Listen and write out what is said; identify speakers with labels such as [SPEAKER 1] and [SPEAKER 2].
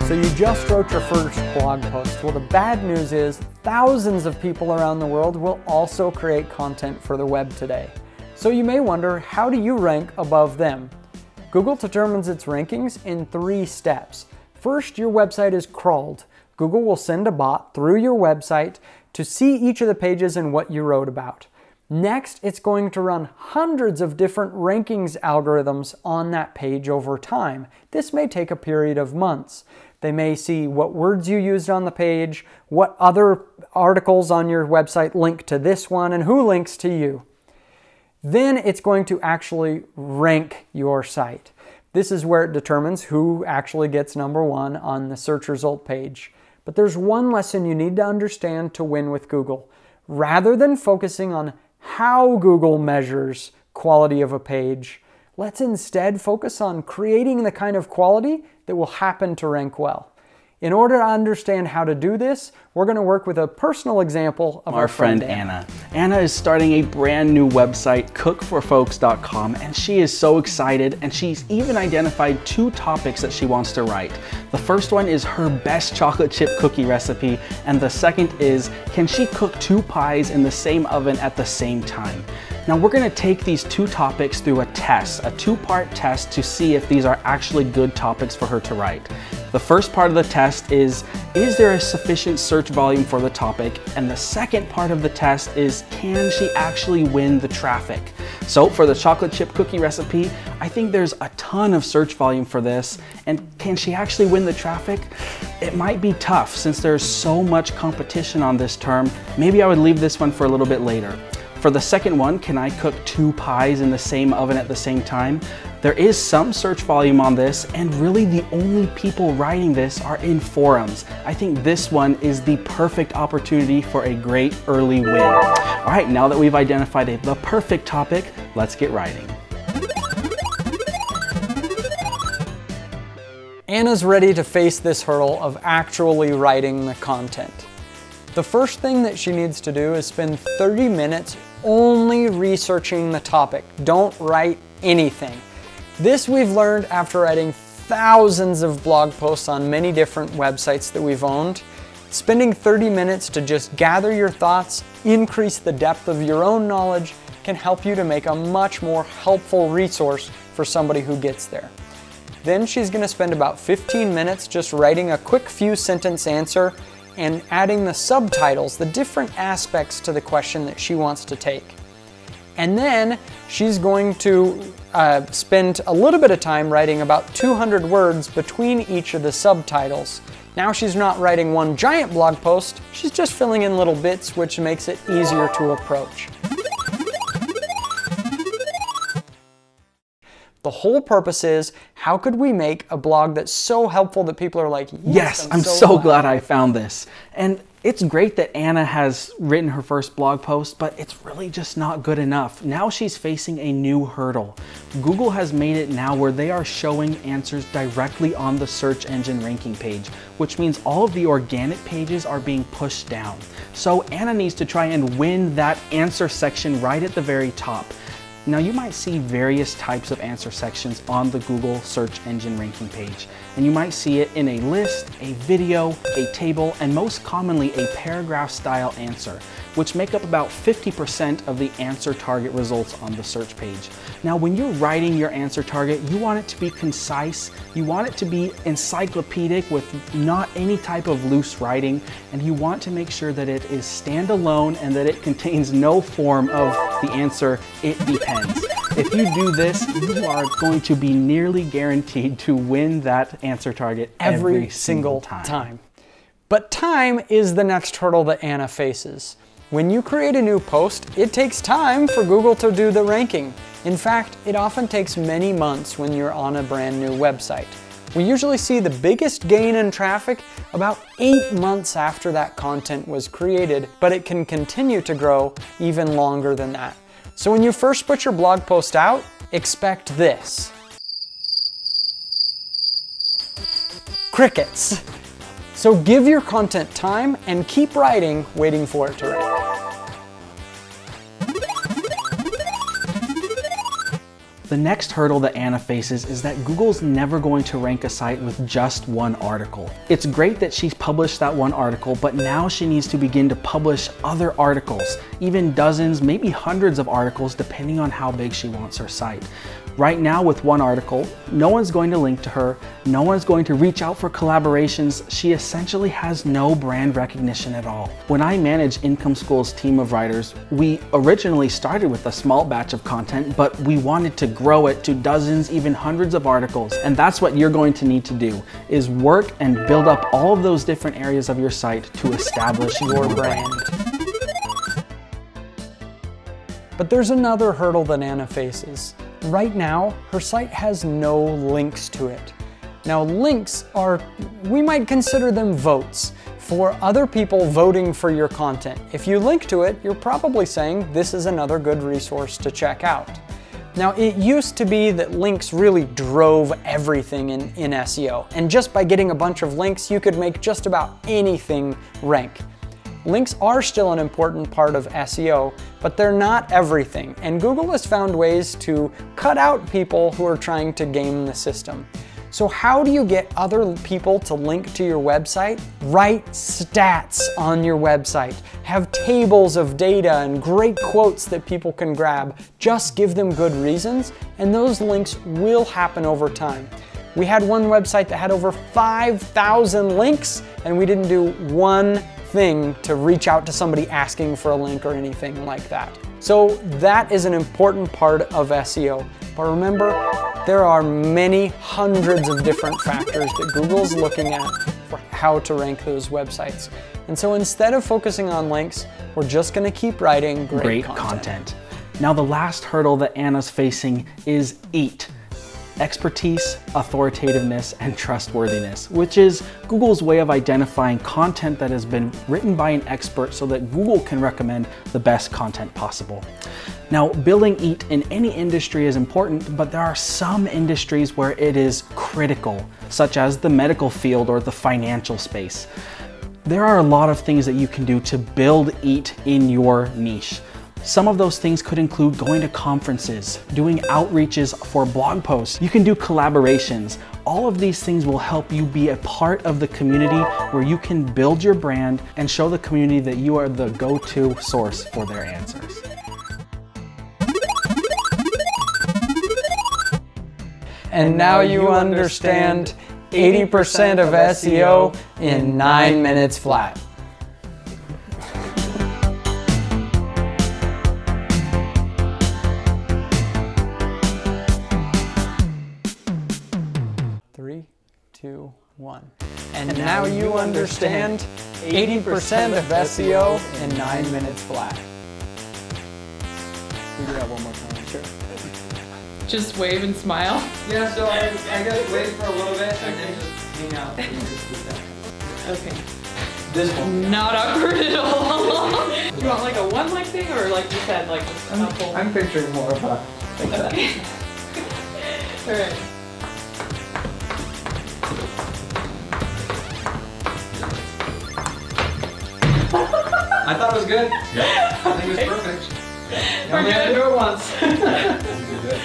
[SPEAKER 1] So you just wrote your first blog post. Well, the bad news is thousands of people around the world will also create content for the web today. So you may wonder, how do you rank above them? Google determines its rankings in 3 steps. First, your website is crawled. Google will send a bot through your website to see each of the pages and what you wrote about. Next, it's going to run hundreds of different rankings algorithms on that page over time. This may take a period of months. They may see what words you used on the page, what other articles on your website link to this one, and who links to you. Then it's going to actually rank your site. This is where it determines who actually gets number 1 on the search result page. But there's one lesson you need to understand to win with Google. Rather than focusing on how Google measures quality of a page, let's instead focus on creating the kind of quality that will happen to rank well. In order to understand how to do this, we're going to work with a personal example of our friend Anna.
[SPEAKER 2] Anna is starting a brand new website, cookforfolks.com, and she is so excited, and she's even identified 2 topics that she wants to write. The first one is her best chocolate chip cookie recipe, and the second is, can she cook 2 pies in the same oven at the same time? Now we're going to take these 2 topics through a test, a 2-part test to see if these are actually good topics for her to write. The first part of the test is there a sufficient search volume for the topic? And the second part of the test is, can she actually win the traffic? So for the chocolate chip cookie recipe, I think there's a ton of search volume for this. And can she actually win the traffic? It might be tough since there's so much competition on this term. Maybe I would leave this one for a little bit later. For the second one, can I cook 2 pies in the same oven at the same time? There is some search volume on this, and really the only people writing this are in forums. I think this one is the perfect opportunity for a great early win. All right, now that we've identified the perfect topic, let's get writing.
[SPEAKER 1] Anna's ready to face this hurdle of actually writing the content. The first thing that she needs to do is spend 30 minutes only researching the topic. Don't write anything. This we've learned after writing thousands of blog posts on many different websites that we've owned. Spending 30 minutes to just gather your thoughts, increase the depth of your own knowledge, can help you to make a much more helpful resource for somebody who gets there. Then she's going to spend about 15 minutes just writing a quick few sentence answer and adding the subtitles, the different aspects to the question that she wants to take. And then she's going to spend a little bit of time writing about 200 words between each of the subtitles. Now she's not writing one giant blog post, she's just filling in little bits, which makes it easier to approach. The whole purpose is, how could we make a blog that's so helpful that people are like,
[SPEAKER 2] yes, I'm so glad I found this. And it's great that Anna has written her first blog post, but it's really just not good enough. Now she's facing a new hurdle. Google has made it now where they are showing answers directly on the search engine ranking page, which means all of the organic pages are being pushed down. So Anna needs to try and win that answer section right at the very top. Now you might see various types of answer sections on the Google search engine ranking page, and you might see it in a list, a video, a table, and most commonly a paragraph style answer, which make up about 50% of the answer target results on the search page. Now when you're writing your answer target, you want it to be concise, you want it to be encyclopedic with not any type of loose writing, and you want to make sure that it is standalone and that it contains no form of the answer, it depends. If you do this, you are going to be nearly guaranteed to win that answer target every single time.
[SPEAKER 1] But time is the next hurdle that Anna faces. When you create a new post, it takes time for Google to do the ranking. In fact, it often takes many months when you're on a brand new website. We usually see the biggest gain in traffic about 8 months after that content was created, but it can continue to grow even longer than that. So when you first put your blog post out, expect this. Crickets. So give your content time and keep writing, waiting for it to rank.
[SPEAKER 2] The next hurdle that Anna faces is that Google's never going to rank a site with just one article. It's great that she's published that one article, but now she needs to begin to publish other articles, even dozens, maybe hundreds of articles, depending on how big she wants her site. Right now with one article, no one's going to link to her, no one's going to reach out for collaborations. She essentially has no brand recognition at all. When I manage Income School's team of writers, we originally started with a small batch of content, but we wanted to grow it to dozens, even hundreds of articles. And that's what you're going to need to do, is work and build up all of those different areas of your site to establish your brand.
[SPEAKER 1] But there's another hurdle that Anna faces. Right now, her site has no links to it. Now, links are, we might consider them votes for other people voting for your content. If you link to it, you're probably saying this is another good resource to check out. Now, it used to be that links really drove everything in SEO, and just by getting a bunch of links, you could make just about anything rank. Links are still an important part of SEO, but they're not everything, and Google has found ways to cut out people who are trying to game the system. So how do you get other people to link to your website? Write stats on your website. Have tables of data and great quotes that people can grab. Just give them good reasons, and those links will happen over time. We had one website that had over 5,000 links, and we didn't do one thing to reach out to somebody asking for a link or anything like that. So that is an important part of SEO. But remember, there are many hundreds of different factors that Google's looking at for how to rank those websites. And so instead of focusing on links, we're just going to keep writing great content.
[SPEAKER 2] Now the last hurdle that Anna's facing is EAT. Expertise, authoritativeness, and trustworthiness, which is Google's way of identifying content that has been written by an expert so that Google can recommend the best content possible. Now, building EAT in any industry is important, but there are some industries where it is critical, such as the medical field or the financial space. There are a lot of things that you can do to build EAT in your niche. Some of those things could include going to conferences, doing outreaches for blog posts. You can do collaborations. All of these things will help you be a part of the community where you can build your brand and show the community that you are the go-to source for their answers.
[SPEAKER 1] And now you understand 80% of SEO in 9 minutes flat. Three, two, one. And now you understand 80% of SEO in 9 minutes flat.
[SPEAKER 2] We do that one more time, sure.
[SPEAKER 3] Just wave and smile.
[SPEAKER 1] Yeah, so I guess wait for a little bit and then just hang out.
[SPEAKER 3] Okay.
[SPEAKER 1] This one.
[SPEAKER 3] Not awkward at all. You want like a one leg thing or like you said, like just a couple?
[SPEAKER 1] I'm picturing more of a like that.
[SPEAKER 3] Okay. Alright.
[SPEAKER 1] I thought it was good.
[SPEAKER 4] Yeah.
[SPEAKER 1] I think it was perfect.
[SPEAKER 3] We're
[SPEAKER 1] You only had to
[SPEAKER 3] good.
[SPEAKER 1] do it once.
[SPEAKER 4] You did good.